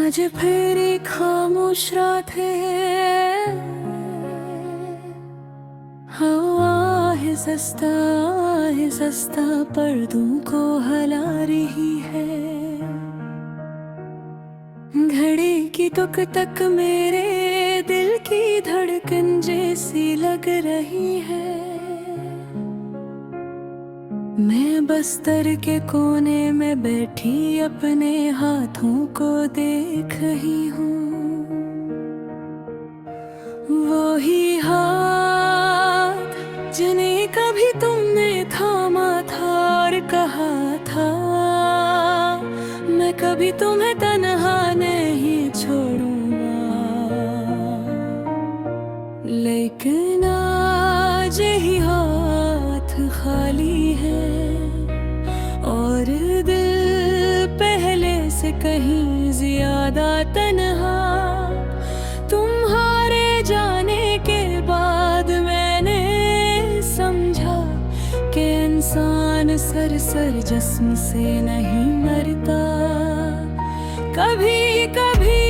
आज फिर एक खामोश रात है, हवा है सस्ता पर्दों को हिला रही है। घड़ी की तुक तक मेरे दिल की धड़कन जैसी लग रही है। मैं बस्तर के कोने में बैठी अपने हाथों को देख रही हूँ। वो ही हाथ जिन्हें कभी तुमने थामा था और कहा था, मैं कभी तुम्हें तन्हा नहीं छोड़ूंगा। लेकिन आज ही हाथ खाली है और दिल पहले से कहीं ज्यादा तन्हा। तुम्हारे जाने के बाद मैंने समझा कि इंसान सर जिस्म से नहीं मरता। कभी कभी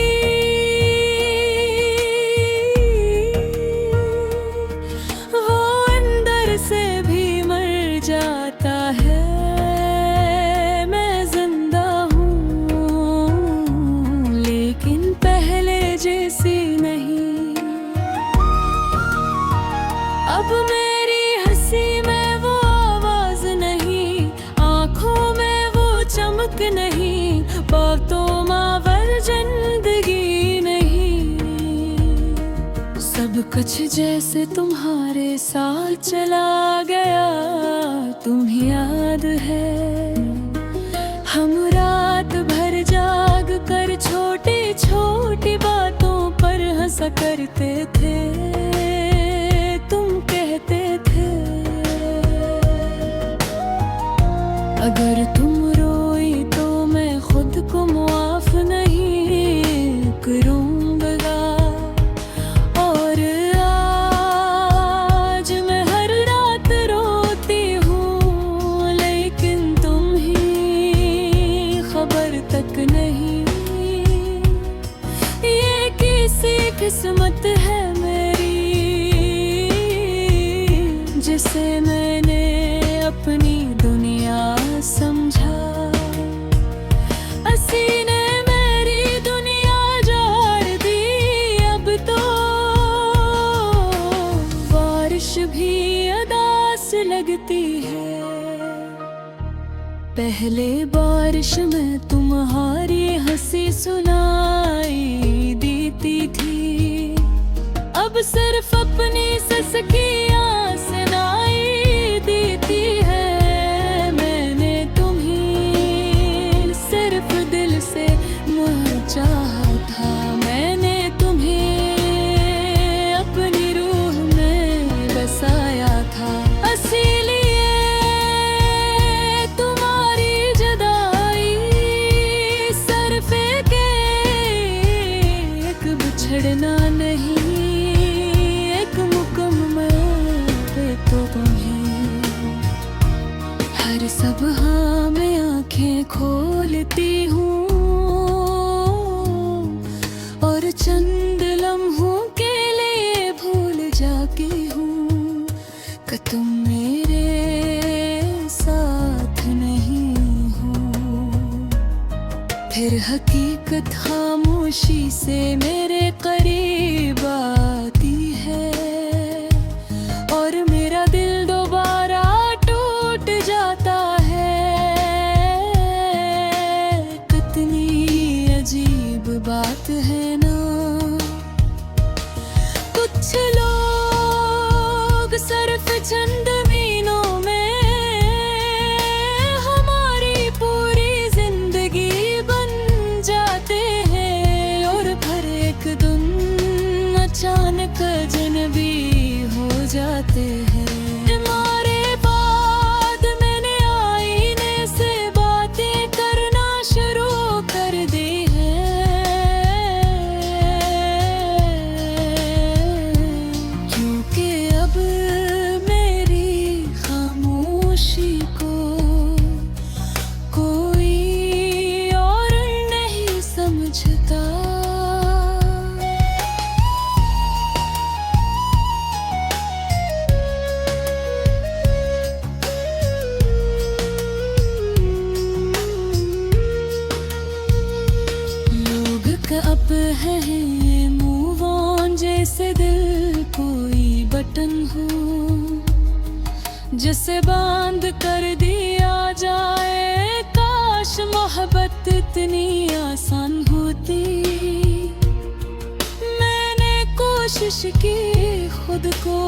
वो अंदर से भी मर जाता है। मैं जिंदा हूँ लेकिन पहले जैसी नहीं। अब मेरी हंसी में वो आवाज नहीं, आंखों में वो चमक नहीं, बातों मावर जिंदगी नहीं। सब कुछ जैसे तुम्हारे साथ चला गया, तुम्हें याद है। हम रात भर जाग कर छोटी छोटी बातों पर हंसा करते थे। तुम कहते थे अगर तुम रोई तो मैं खुद को माफ नहीं करूंगा। और आज मैं हर रात रोती हूँ लेकिन तुम ही खबर तक नहीं। ये किसी किस्मत है मेरी जिसे मैंने अपनी दुनिया समझा। असी ने मेरी दुनिया जाड़ दी। अब तो बारिश भी अदास लगती है। पहले बारिश में तुम्हारी हंसी सुनाई देती थी, अब सिर्फ अपनी ससकियां सुनाई देती है। मैंने तुम्हें सिर्फ दिल से चाहा था, मैंने तुम्हें अपनी रूह में बसाया था। इसीलिए तुम्हारी जुदाई सर फेंके एक बिछड़ना नहीं, एक मुकम्मल तो तुम्हें। हर सुबह मैं आंखें खोलती हूँ और चंद लम्हों के लिए भूल जाती हूँ कि तुम मेरे साथ नहीं हो। फिर हकीकत खामोशी से मेरे करीब आती है और मेरा दिल दोबारा टूट जाता है। कितनी अजीब बात है ना, कुछ लोग सिर्फ चंद महीनों में हमारी पूरी जिंदगी बन जाते हैं और फिर एक दिन अचानक अजनबी हो जाते हैं। तुम्हारे बाद मैंने आईने से बातें करना शुरू कर दी है, क्योंकि अब मेरी खामोशी को कोई और नहीं समझता। जिसे बांध कर दिया जाए, काश मोहब्बत इतनी आसान होती। मैंने कोशिश की खुद को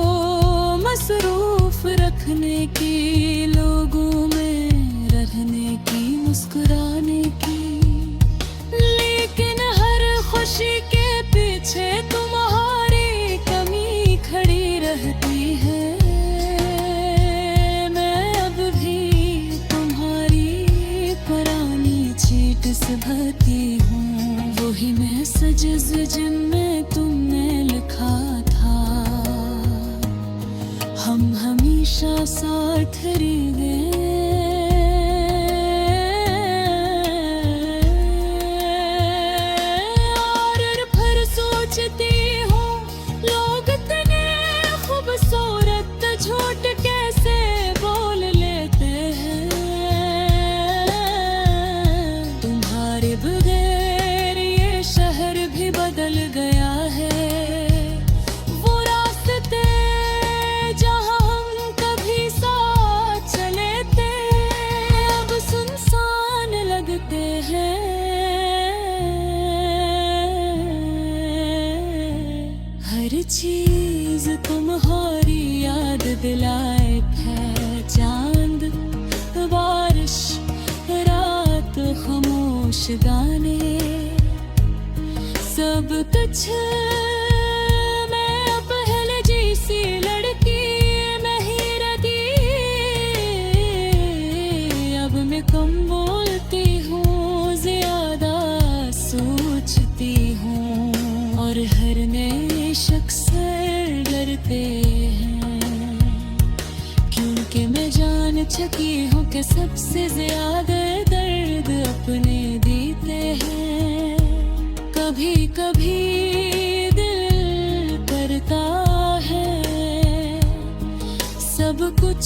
मसरूफ रखने की, लोगों में रहने की, मुस्कुराने की, लेकिन हर खुशी के पीछे तुम्हारी कमी खड़ी रहती है। मैं अब भी तुम्हारी पुरानी चीट से भरती हूँ, वही मैसेजेस जिनमें तुमने लिखा था, हम हमेशा साथ रहेंगे। लोग इतने खूबसूरत झूठ कैसे बोल लेते हैं। तुम्हारे बगैर ये शहर भी बदल गया है, वो रास्ते जहाँ हम कभी साथ चले थे अब सुनसान लगते हैं। हर चीज तुम्हारी याद दिलायक है, चांद, बारिश, रात, खामोश गाने, सब कुछ। मैं पहले जैसी लड़की नहीं रहती, अब मैं कम बोलती हूँ, ज्यादा सोचती हूँ, और हर नए शख्स से डरते हैं, क्योंकि मैं जान चुकी हूँ कि सबसे ज्यादा दर्द अपने देते हैं। कभी कभी दिल करता है सब कुछ